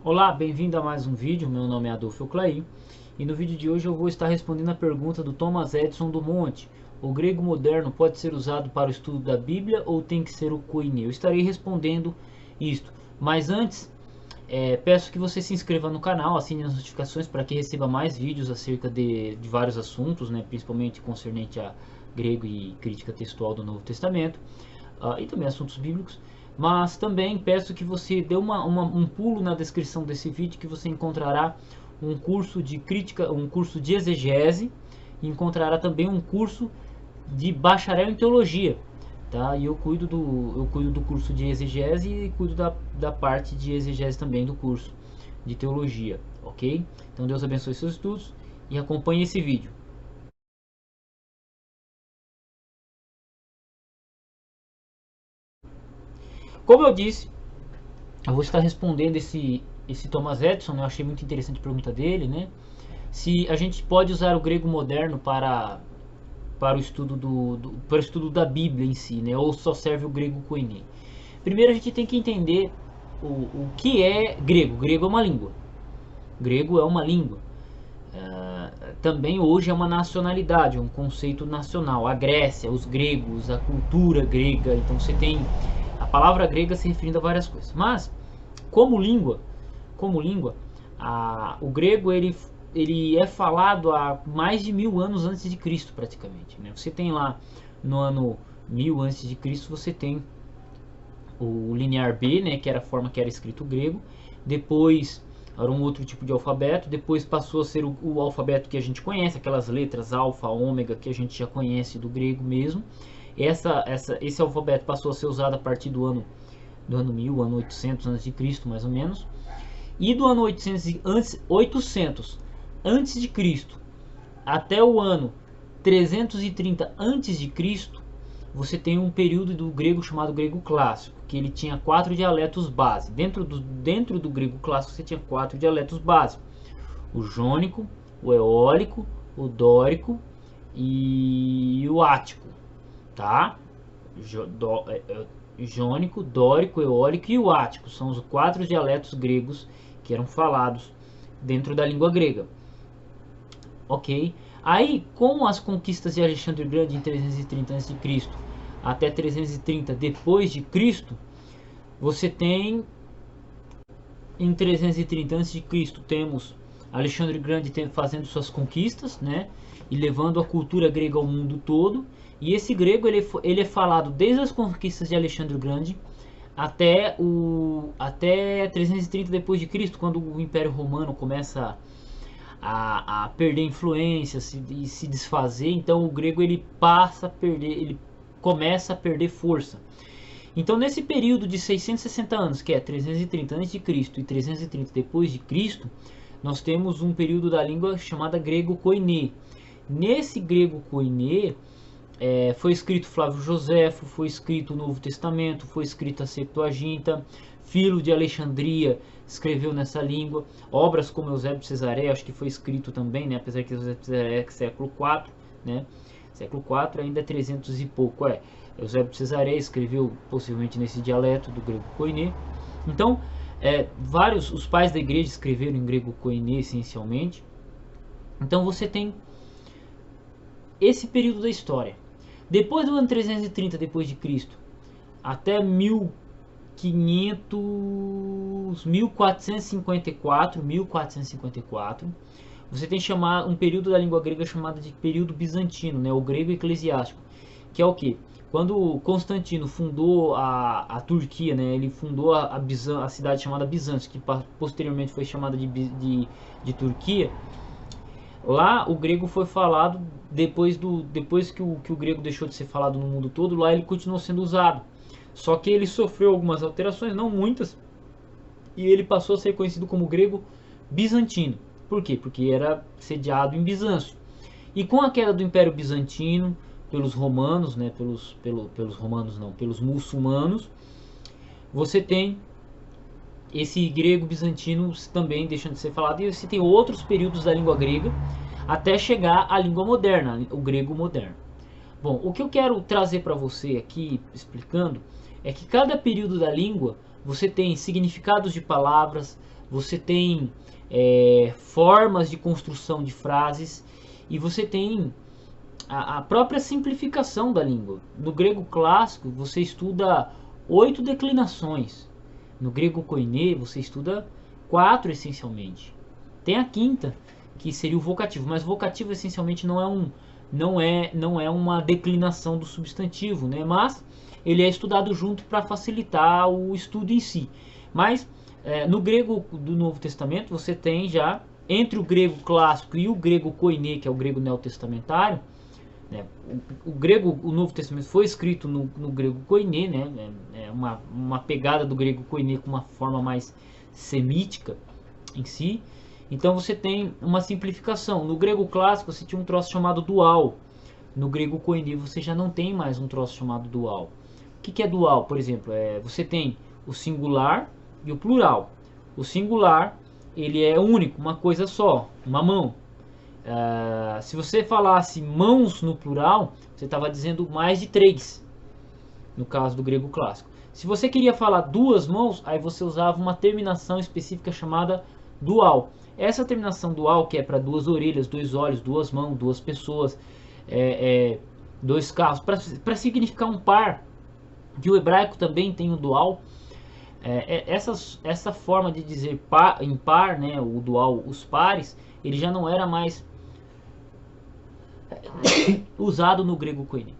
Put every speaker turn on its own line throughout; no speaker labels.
Olá, bem-vindo a mais um vídeo. Meu nome é Adolfo Euclair e no vídeo de hoje eu vou estar respondendo a pergunta do Thomas Edison do Monte: o grego moderno pode ser usado para o estudo da Bíblia ou tem que ser o koine? Eu estarei respondendo isto, mas antes peço que você se inscreva no canal, assine as notificações para que receba mais vídeos acerca de vários assuntos, né, principalmente concernente a grego e crítica textual do Novo Testamento, e também assuntos bíblicos. Mas também peço que você dê um pulo na descrição desse vídeo, que você encontrará um curso de crítica, um curso de exegese, e encontrará também um curso de bacharel em teologia, tá? E eu cuido do curso de exegese e cuido da parte de exegese também do curso de teologia, ok? Então Deus abençoe seus estudos e acompanhe esse vídeo. Como eu disse, eu vou estar respondendo esse Thomas Edison, né? Eu achei muito interessante a pergunta dele, né? Se a gente pode usar o grego moderno para o estudo para o estudo da Bíblia em si, né? Ou só serve o grego koine. Primeiro a gente tem que entender o que é grego. Grego é uma língua. Grego é uma língua. Também hoje é uma nacionalidade, um conceito nacional. A Grécia, os gregos, a cultura grega. Então você tem a palavra grega se referindo a várias coisas. Mas como língua, o grego ele é falado há mais de 1000 anos antes de Cristo, praticamente. Né? Você tem lá no ano 1000 antes de Cristo, você tem o linear B, né, que era a forma que era escrito o grego. Depois era um outro tipo de alfabeto. Depois passou a ser o alfabeto que a gente conhece, aquelas letras alfa, ômega que a gente já conhece do grego mesmo. Esse alfabeto passou a ser usado a partir do ano 1000, ano 800 antes de Cristo, mais ou menos. E do ano 800 antes de Cristo até o ano 330 antes de Cristo, você tem um período do grego chamado grego clássico, que ele tinha 4 dialetos base. Dentro do grego clássico você tinha 4 dialetos base: o jônico, o eólico, o dórico e o ático, tá? Jônico, dórico, eólico e o ático são os 4 dialetos gregos que eram falados dentro da língua grega, ok? Aí, com as conquistas de Alexandre o Grande em 330 a.C. até 330 depois de Cristo, você tem em 330 a.C. temos Alexandre o Grande fazendo suas conquistas, né, e levando a cultura grega ao mundo todo. E esse grego ele é falado desde as conquistas de Alexandre o Grande até 330 depois de Cristo, quando o Império Romano começa a perder influência e se desfazer. Então o grego ele começa a perder força. Então nesse período de 660 anos, que é 330 a.C. e 330 depois de Cristo, nós temos um período da língua chamada grego koine. Nesse grego koine foi escrito Flávio Joséfo, foi escrito o Novo Testamento, foi escrita a Septuaginta. Filo de Alexandria escreveu nessa língua. Obras como Eusébio de Cesareia, acho que foi escrito também, né? Apesar que Eusébio de Cesareia é século IV, né? Século IV ainda é 300 e pouco. Eusébio de Cesareia escreveu possivelmente nesse dialeto do grego koine. Então, os pais da igreja escreveram em grego koine essencialmente. Então você tem esse período da história. Depois do ano 330 depois de Cristo até 1454, você tem um período da língua grega chamado de período bizantino, né, o grego eclesiástico, que é o que? Quando Constantino fundou a Turquia, né, ele fundou a cidade chamada Bizâncio, que posteriormente foi chamada de Turquia. Lá o grego foi falado depois que o grego deixou de ser falado no mundo todo. Lá ele continuou sendo usado, só que ele sofreu algumas alterações, não muitas, e ele passou a ser conhecido como grego bizantino. Por quê? Porque era sediado em Bizâncio. E com a queda do Império Bizantino pelos romanos, né, pelos romanos não, pelos muçulmanos, você tem esse grego bizantino também deixando de ser falado, e você tem outros períodos da língua grega até chegar à língua moderna, o grego moderno. Bom, o que eu quero trazer para você aqui explicando é que cada período da língua você tem significados de palavras, você tem formas de construção de frases e você tem a própria simplificação da língua. No grego clássico você estuda 8 declinações, no grego koiné você estuda 4 essencialmente. Tem a quinta, que seria o vocativo, mas o vocativo essencialmente não é uma declinação do substantivo, né? Mas ele é estudado junto para facilitar o estudo em si. Mas no grego do Novo Testamento você tem já, entre o grego clássico e o grego koiné, que é o grego neotestamentário, né? O Novo Testamento foi escrito no grego koiné, né? É uma pegada do grego koiné com uma forma mais semítica em si. Então você tem uma simplificação. No grego clássico você tinha um troço chamado dual. No grego koiné você já não tem mais um troço chamado dual. O que é dual? Por exemplo, você tem o singular e o plural. O singular ele é único, uma coisa só, uma mão. Se você falasse mãos no plural, você estava dizendo mais de 3, no caso do grego clássico. Se você queria falar duas mãos, aí você usava uma terminação específica chamada dual. Essa terminação dual, que é para duas orelhas, dois olhos, duas mãos, duas pessoas, dois carros, para significar um par, que o hebraico também tem o dual. Essa forma de dizer impar, né, o dual, os pares, ele já não era mais usado no grego koiné.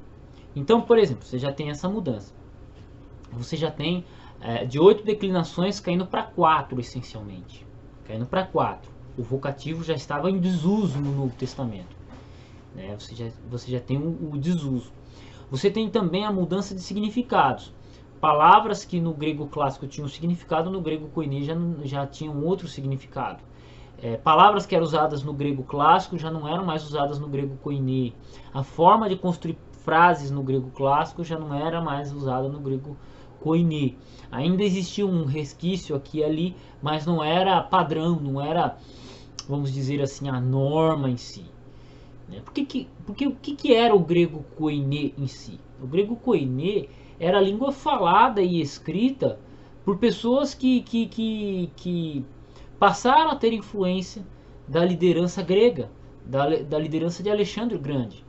Então, por exemplo, você já tem essa mudança. Você já tem de 8 declinações caindo para 4 essencialmente. Caindo para 4. O vocativo já estava em desuso no Novo Testamento. Né? Você já tem o desuso. Você tem também a mudança de significados. Palavras que no grego clássico tinham significado, no grego koiné já tinham outro significado. Palavras que eram usadas no grego clássico já não eram mais usadas no grego koiné. A forma de construir frases no grego clássico já não era mais usada no grego koiné. Ainda existia um resquício aqui e ali, mas não era padrão, não era, vamos dizer assim, a norma em si. Porque o que era o grego koiné em si? O grego koiné era a língua falada e escrita por pessoas que passaram a ter influência da liderança grega, da liderança de Alexandre o Grande.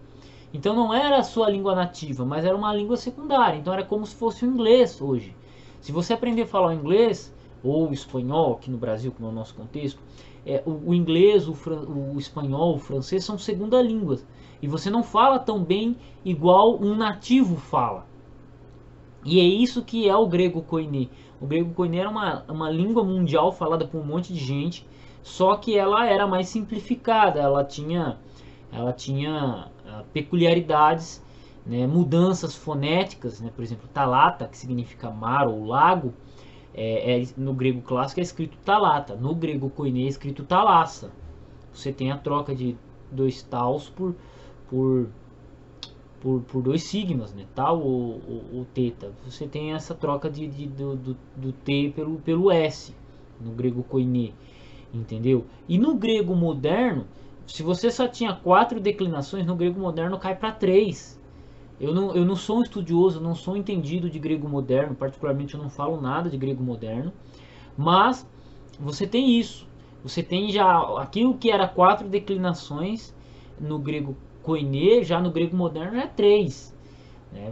Então não era a sua língua nativa, mas era uma língua secundária. Então era como se fosse o inglês hoje. Se você aprender a falar o inglês, ou o espanhol, aqui no Brasil, como é o nosso contexto, o inglês, o espanhol, o francês são segunda línguas. E você não fala tão bem igual um nativo fala. E é isso que é o grego koiné. O grego koiné era uma língua mundial falada por um monte de gente, só que ela era mais simplificada, ela tinha peculiaridades, né, mudanças fonéticas, né, por exemplo, talata, que significa mar ou lago, no grego clássico é escrito talata, no grego koiné é escrito talassa. Você tem a troca de dois taus por dois sigmas, né, tal ou teta. Você tem essa troca do T pelo S no grego koiné, entendeu? E no grego moderno, se você só tinha 4 declinações, no grego moderno cai para 3. Eu não sou um estudioso, não sou um entendido de grego moderno, particularmente eu não falo nada de grego moderno, mas você tem isso. Você tem já aquilo que era 4 declinações no grego koiné, já no grego moderno é 3.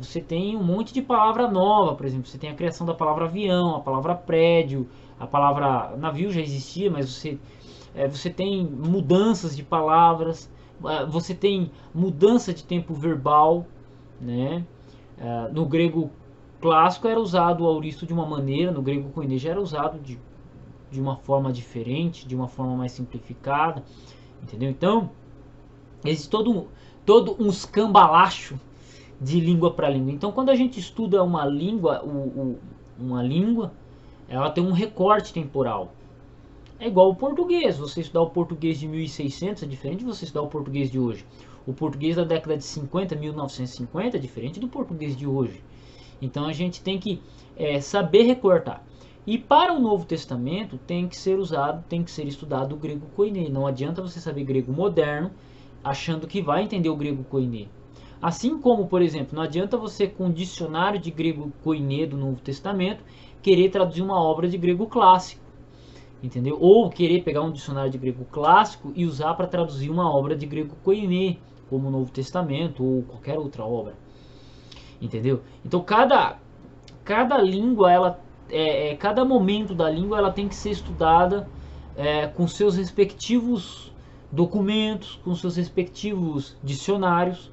Você tem um monte de palavra nova, por exemplo, você tem a criação da palavra avião, a palavra prédio, a palavra navio já existia, mas você tem mudanças de palavras, você tem mudança de tempo verbal, né? No grego clássico era usado o auristo de uma maneira, no grego koiné já era usado de uma forma diferente, de uma forma mais simplificada, entendeu? Então, existe todo um escambalacho de língua para língua. Então, quando a gente estuda uma língua, ela tem um recorte temporal. É igual o português. Você estudar o português de 1600 é diferente de você estudar o português de hoje. O português da década de 50, 1950 é diferente do português de hoje. Então a gente tem que saber recortar. E para o Novo Testamento tem que ser estudado o grego koiné. Não adianta você saber grego moderno achando que vai entender o grego koiné. Assim como, por exemplo, não adianta você com o dicionário de grego koiné do Novo Testamento querer traduzir uma obra de grego clássico, entendeu? Ou querer pegar um dicionário de grego clássico e usar para traduzir uma obra de grego koiné, como o Novo Testamento ou qualquer outra obra, entendeu? Então cada língua, cada momento da língua, ela tem que ser estudada com seus respectivos documentos, com seus respectivos dicionários.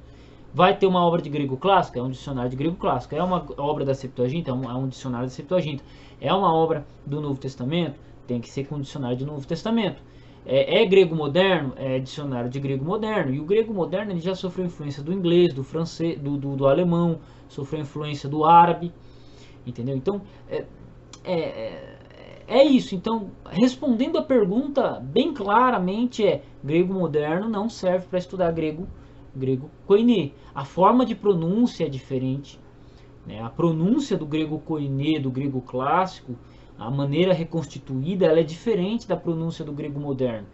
Vai ter uma obra de grego clássico, é um dicionário de grego clássico. É uma obra da Septuaginta, é um dicionário da Septuaginta. É uma obra do Novo Testamento, tem que ser com um dicionário do Novo Testamento. É grego moderno, é dicionário de grego moderno. E o grego moderno, ele já sofreu influência do inglês, do francês, do alemão, sofreu influência do árabe, entendeu? Então é isso. Então, respondendo a pergunta bem claramente, grego moderno não serve para estudar grego koiné. A forma de pronúncia é diferente, né? A pronúncia do grego koiné, do grego clássico, a maneira reconstituída, ela é diferente da pronúncia do grego moderno.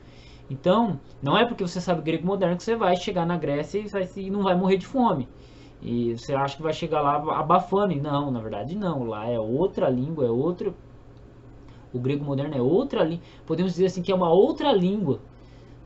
Então, não é porque você sabe grego moderno que você vai chegar na Grécia e não vai morrer de fome. E você acha que vai chegar lá abafando. E não, na verdade não. Lá é outra língua, é outro. O grego moderno é outra língua. Podemos dizer assim que é uma outra língua,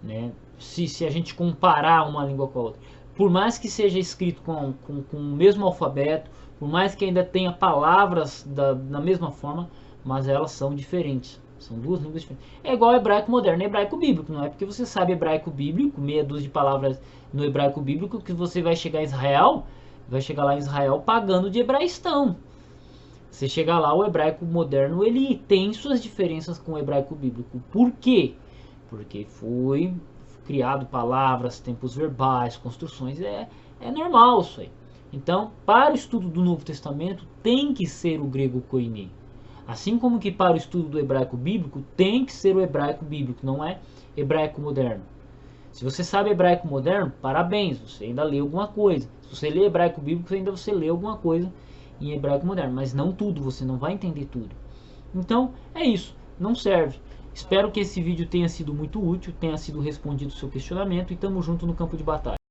né? Se a gente comparar uma língua com a outra. Por mais que seja escrito com o mesmo alfabeto, por mais que ainda tenha palavras da mesma forma, mas elas são diferentes. São duas línguas diferentes. É igual ao hebraico moderno e hebraico bíblico. Não é porque você sabe hebraico bíblico, meia dúzia de palavras no hebraico bíblico, que você vai chegar em Israel, vai chegar lá em Israel pagando de hebraistão. Você chegar lá, o hebraico moderno, ele tem suas diferenças com o hebraico bíblico. Por quê? Porque foi criado palavras, tempos verbais, construções. É normal isso aí. Então, para o estudo do Novo Testamento, tem que ser o grego koiné. Assim como que para o estudo do hebraico bíblico, tem que ser o hebraico bíblico, não é hebraico moderno. Se você sabe hebraico moderno, parabéns, você ainda lê alguma coisa. Se você lê hebraico bíblico, ainda você lê alguma coisa em hebraico moderno, mas não tudo, você não vai entender tudo. Então, é isso, não serve. Espero que esse vídeo tenha sido muito útil, tenha sido respondido o seu questionamento e tamo junto no campo de batalha.